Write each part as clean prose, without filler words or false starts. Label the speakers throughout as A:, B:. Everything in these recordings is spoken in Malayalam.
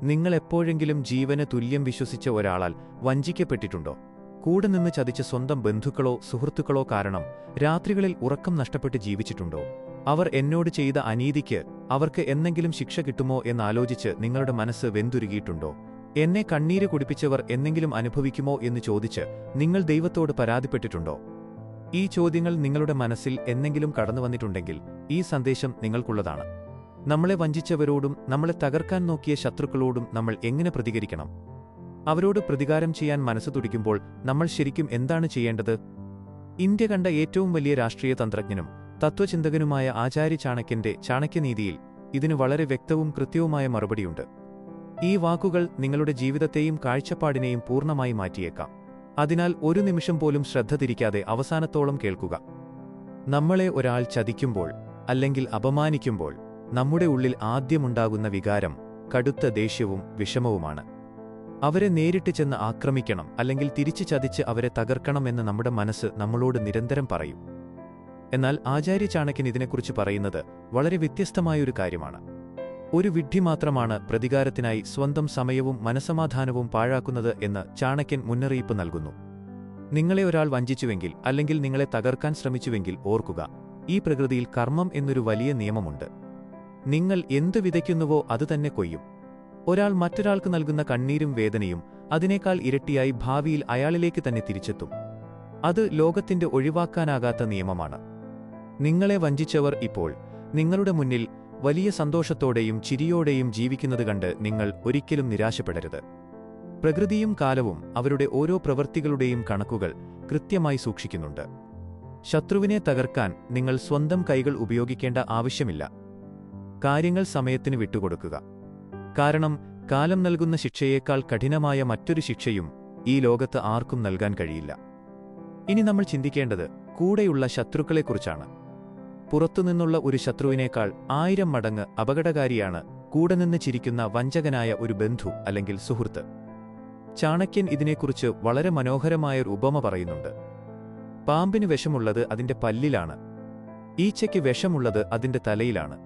A: നിങ്ങൾ എപ്പോഴെങ്കിലും ജീവന് തുല്യം വിശ്വസിച്ച ഒരാളാൽ വഞ്ചിക്കപ്പെട്ടിട്ടുണ്ടോ? കൂടെ നിന്ന് ചതിച്ച സ്വന്തം ബന്ധുക്കളോ സുഹൃത്തുക്കളോ കാരണം രാത്രികളിൽ ഉറക്കം നഷ്ടപ്പെട്ട് ജീവിച്ചിട്ടുണ്ടോ? അവർ എന്നോട് ചെയ്ത അനീതിക്ക് അവർക്ക് എന്നെങ്കിലും ശിക്ഷ കിട്ടുമോ എന്നാലോചിച്ച് നിങ്ങളുടെ മനസ്സ് വെന്തുരുകിയിട്ടുണ്ടോ? എന്നെ കണ്ണീര് കുടിപ്പിച്ചവർ എന്നെങ്കിലും അനുഭവിക്കുമോ എന്ന് ചോദിച്ച് നിങ്ങൾ ദൈവത്തോട് പരാതിപ്പെട്ടിട്ടുണ്ടോ? ഈ ചോദ്യങ്ങൾ നിങ്ങളുടെ മനസ്സിൽ എന്നെങ്കിലും കടന്നുവന്നിട്ടുണ്ടെങ്കിൽ ഈ സന്ദേശം നിങ്ങൾക്കുള്ളതാണ്. നമ്മളെ വഞ്ചിച്ചവരോടും നമ്മളെ തകർക്കാൻ നോക്കിയ ശത്രുക്കളോടും നമ്മൾ എങ്ങനെ പ്രതികരിക്കണം? അവരോട് പ്രതികാരം ചെയ്യാൻ മനസ്സ് തുടിക്കുമ്പോൾ നമ്മൾ ശരിക്കും എന്താണ് ചെയ്യേണ്ടത്? ഇന്ത്യ കണ്ട ഏറ്റവും വലിയ രാഷ്ട്രീയ തന്ത്രജ്ഞനും തത്വചിന്തകനുമായ ആചാര്യ ചാണക്യന്റെ ചാണക്യനീതിയിൽ ഇതിന് വളരെ വ്യക്തവും കൃത്യവുമായ മറുപടിയുണ്ട്. ഈ വാക്കുകൾ നിങ്ങളുടെ ജീവിതത്തെയും കാഴ്ചപ്പാടിനെയും പൂർണ്ണമായി മാറ്റിയേക്കാം. അതിനാൽ ഒരു നിമിഷം പോലും ശ്രദ്ധ തിരിക്കാതെ അവസാനത്തോളം കേൾക്കുക. നമ്മളെ ഒരാൾ ചതിക്കുമ്പോൾ അല്ലെങ്കിൽ അപമാനിക്കുമ്പോൾ നമ്മുടെ ഉള്ളിൽ ആദ്യമുണ്ടാകുന്ന വികാരം കടുത്ത ദേഷ്യവും വിഷമവുമാണ്. അവരെ നേരിട്ട് ചെന്ന് ആക്രമിക്കണം അല്ലെങ്കിൽ തിരിച്ചു ചതിച്ച് അവരെ തകർക്കണം എന്ന് നമ്മുടെ മനസ്സ് നമ്മളോട് നിരന്തരം പറയും. എന്നാൽ ആചാര്യ ചാണക്യൻ ഇതിനെക്കുറിച്ച് പറയുന്നത് വളരെ വ്യത്യസ്തമായൊരു കാര്യമാണ്. ഒരു വിഡ്ഢി മാത്രമാണ് പ്രതികാരത്തിനായി സ്വന്തം സമയവും മനസമാധാനവും പാഴാക്കുന്നത് എന്ന് ചാണക്യൻ മുന്നറിയിപ്പ് നൽകുന്നു. നിങ്ങളെ ഒരാൾ വഞ്ചിച്ചുവെങ്കിൽ അല്ലെങ്കിൽ നിങ്ങളെ തകർക്കാൻ ശ്രമിച്ചുവെങ്കിൽ ഓർക്കുക, ഈ പ്രകൃതിയിൽ കർമ്മം എന്നൊരു വലിയ നിയമമുണ്ട്. നിങ്ങൾ എന്തു വിതയ്ക്കുന്നുവോ അതുതന്നെ കൊയ്യും. ഒരാൾ മറ്റൊരാൾക്ക് നൽകുന്ന കണ്ണീരും വേദനയും അതിനേക്കാൾ ഇരട്ടിയായി ഭാവിയിൽ അയാളിലേക്ക് തന്നെ തിരിച്ചെത്തും. അത് ലോകത്തിന്റെ ഒഴിവാക്കാനാകാത്ത നിയമമാണ്. നിങ്ങളെ വഞ്ചിച്ചവർ ഇപ്പോൾ നിങ്ങളുടെ മുന്നിൽ വലിയ സന്തോഷത്തോടെയും ചിരിയോടെയും ജീവിക്കുന്നത് കണ്ട് നിങ്ങൾ ഒരിക്കലും നിരാശപ്പെടരുത്. പ്രകൃതിയും കാലവും അവരുടെ ഓരോ പ്രവൃത്തികളുടെയും കണക്കുകൾ കൃത്യമായി സൂക്ഷിക്കുന്നുണ്ട്. ശത്രുവിനെ തകർക്കാൻ നിങ്ങൾ സ്വന്തം കൈകൾ ഉപയോഗിക്കേണ്ട ആവശ്യമില്ല. കാര്യങ്ങൾ സമയത്തിന് വിട്ടുകൊടുക്കുക. കാരണം കാലം നൽകുന്ന ശിക്ഷയേക്കാൾ കഠിനമായ മറ്റൊരു ശിക്ഷയും ഈ ലോകത്ത് ആർക്കും നൽകാൻ കഴിയില്ല. ഇനി നമ്മൾ ചിന്തിക്കേണ്ടത് കൂടെയുള്ള ശത്രുക്കളെക്കുറിച്ചാണ്. പുറത്തുനിന്നുള്ള ഒരു ശത്രുവിനേക്കാൾ 1000 മടങ്ങ് അപകടകാരിയാണ് കൂടെ നിന്ന് ചിരിക്കുന്ന വഞ്ചകനായ ഒരു ബന്ധു അല്ലെങ്കിൽ സുഹൃത്ത്. ചാണക്യൻ ഇതിനെക്കുറിച്ച് വളരെ മനോഹരമായൊരു ഉപമ പറയുന്നുണ്ട്. പാമ്പിന് വിഷമുള്ളത് അതിന്റെ പല്ലിലാണ്, ഈച്ചയ്ക്ക് വിഷമുള്ളത് അതിന്റെ തലയിലാണ്.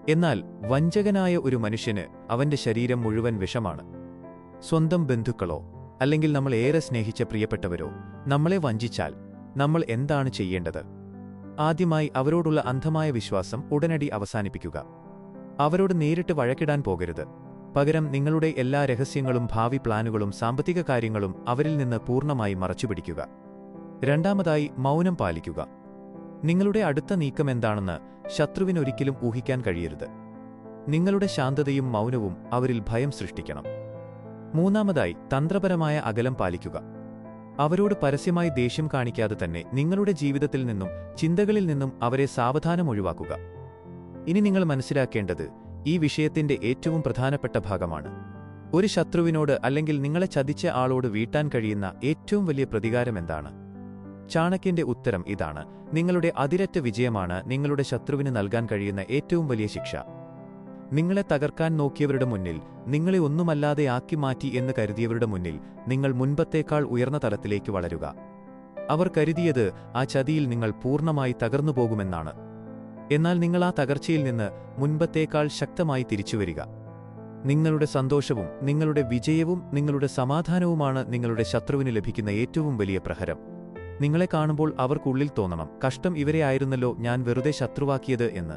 A: എന്നാൽ വഞ്ചകനായ ഒരു മനുഷ്യന് അവന്റെ ശരീരം മുഴുവൻ വിഷമാണ്. സ്വന്തം ബന്ധുക്കളോ അല്ലെങ്കിൽ നമ്മൾ ഏറെ സ്നേഹിച്ച പ്രിയപ്പെട്ടവരോ നമ്മളെ വഞ്ചിച്ചാൽ നമ്മൾ എന്താണ് ചെയ്യേണ്ടത്? ആദ്യമായി അവരോടുള്ള അന്ധമായ വിശ്വാസം ഉടനടി അവസാനിപ്പിക്കുക. അവരോട് നേരിട്ട് വഴക്കിടാൻ പോകരുത്. പകരം നിങ്ങളുടെ എല്ലാ രഹസ്യങ്ങളും ഭാവി പ്ലാനുകളും സാമ്പത്തിക കാര്യങ്ങളും അവരിൽ നിന്ന് പൂർണ്ണമായി മറച്ചുപിടിക്കുക. രണ്ടാമതായി മൗനം പാലിക്കുക. നിങ്ങളുടെ അടുത്ത നീക്കം എന്താണെന്ന് ശത്രുവിനൊരിക്കലും ഊഹിക്കാൻ കഴിയരുത്. നിങ്ങളുടെ ശാന്തതയും മൗനവും അവരിൽ ഭയം സൃഷ്ടിക്കണം. മൂന്നാമതായി തന്ത്രപരമായ അകലം പാലിക്കുക. അവരോട് പരസ്യമായി ദേഷ്യം കാണിക്കാതെ തന്നെ നിങ്ങളുടെ ജീവിതത്തിൽ നിന്നും ചിന്തകളിൽ നിന്നും അവരെ സാവധാനം ഒഴിവാക്കുക. ഇനി നിങ്ങൾ മനസ്സിലാക്കേണ്ടത് ഈ വിഷയത്തിന്റെ ഏറ്റവും പ്രധാനപ്പെട്ട ഭാഗമാണ്. ഒരു ശത്രുവിനോട് അല്ലെങ്കിൽ നിങ്ങളെ ചതിച്ച ആളോട് വീട്ടാൻ കഴിയുന്ന ഏറ്റവും വലിയ പ്രതികാരം എന്താണ്? ചാണക്യന്റെ ഉത്തരം ഇതാണ്: നിങ്ങളുടെ അതിരറ്റ വിജയമാണ് നിങ്ങളുടെ ശത്രുവിന് നൽകാൻ കഴിയുന്ന ഏറ്റവും വലിയ ശിക്ഷ. നിങ്ങളെ തകർക്കാൻ നോക്കിയവരുടെ മുന്നിൽ, നിങ്ങളെ ഒന്നുമല്ലാതെ ആക്കി മാറ്റി എന്ന് കരുതിയവരുടെ മുന്നിൽ നിങ്ങൾ മുൻപത്തേക്കാൾ ഉയർന്ന തലത്തിലേക്ക് വളരുക. അവർ കരുതിയത് ആ ചതിയിൽ നിങ്ങൾ പൂർണ്ണമായി തകർന്നുപോകുമെന്നാണ്. എന്നാൽ നിങ്ങൾ ആ തകർച്ചയിൽ നിന്ന് മുൻപത്തേക്കാൾ ശക്തമായി തിരിച്ചുവരിക. നിങ്ങളുടെ സന്തോഷവും നിങ്ങളുടെ വിജയവും നിങ്ങളുടെ സമാധാനവുമാണ് നിങ്ങളുടെ ശത്രുവിന് ലഭിക്കുന്ന ഏറ്റവും വലിയ പ്രഹരം. നിങ്ങളെ കാണുമ്പോൾ അവർക്കുള്ളിൽ തോന്നണം, കഷ്ടം, ഇവരെ ആയിരുന്നല്ലോ ഞാൻ വെറുതെ ശത്രുവാക്കിയത് എന്ന്.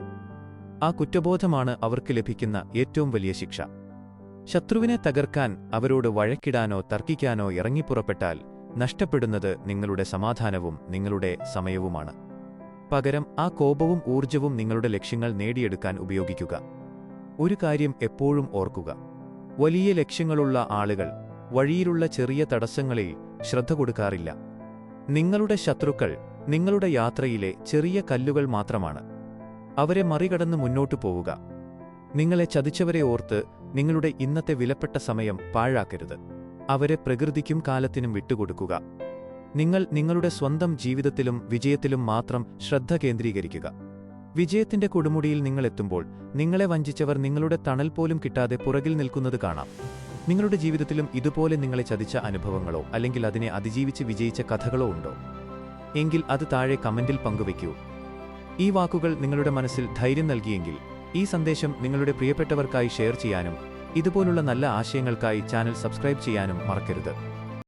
A: ആ കുറ്റബോധമാണ് അവർക്ക് ലഭിക്കുന്ന ഏറ്റവും വലിയ ശിക്ഷ. ശത്രുവിനെ തകർക്കാൻ അവരോട് വഴക്കിടാനോ തർക്കിക്കാനോ ഇറങ്ങിപ്പുറപ്പെട്ടാൽ നഷ്ടപ്പെടുന്നത് നിങ്ങളുടെ സമാധാനവും നിങ്ങളുടെ സമയവുമാണ്. പകരം ആ കോപവും ഊർജവും നിങ്ങളുടെ ലക്ഷ്യങ്ങൾ നേടിയെടുക്കാൻ ഉപയോഗിക്കുക. ഒരു കാര്യം എപ്പോഴും ഓർക്കുക: വലിയ ലക്ഷ്യങ്ങളുള്ള ആളുകൾ വഴിയിലുള്ള ചെറിയ തടസ്സങ്ങളിൽ ശ്രദ്ധ കൊടുക്കാറില്ല. നിങ്ങളുടെ ശത്രുക്കൾ നിങ്ങളുടെ യാത്രയിലെ ചെറിയ കല്ലുകൾ മാത്രമാണ്. അവരെ മറികടന്ന് മുന്നോട്ടു പോവുക. നിങ്ങളെ ചതിച്ചവരെ ഓർത്ത് നിങ്ങളുടെ ഇന്നത്തെ വിലപ്പെട്ട സമയം പാഴാക്കരുത്. അവരെ പ്രകൃതിക്കും കാലത്തിനും വിട്ടുകൊടുക്കുക. നിങ്ങൾ നിങ്ങളുടെ സ്വന്തം ജീവിതത്തിലും വിജയത്തിലും മാത്രം ശ്രദ്ധ കേന്ദ്രീകരിക്കുക. വിജയത്തിന്റെ കൊടുമുടിയിൽ നിങ്ങളെത്തുമ്പോൾ നിങ്ങളെ വഞ്ചിച്ചവർ നിങ്ങളുടെ തണൽ പോലും കിട്ടാതെ പുറകിൽ നിൽക്കുന്നത് കാണാം. നിങ്ങളുടെ ജീവിതത്തിലും ഇതുപോലെ നിങ്ങളെ ചതിച്ച അനുഭവങ്ങളോ അല്ലെങ്കിൽ അതിനെ അതിജീവിച്ച് വിജയിച്ച കഥകളോ ഉണ്ടോ? എങ്കിൽ അത് താഴെ കമന്റിൽ പങ്കുവയ്ക്കൂ. ഈ വാക്കുകൾ നിങ്ങളുടെ മനസ്സിൽ ധൈര്യം നൽകിയെങ്കിൽ ഈ സന്ദേശം നിങ്ങളുടെ പ്രിയപ്പെട്ടവർക്കായി ഷെയർ ചെയ്യാനും ഇതുപോലുള്ള നല്ല ആശയങ്ങൾക്കായി ചാനൽ സബ്സ്ക്രൈബ് ചെയ്യാനും മറക്കരുത്.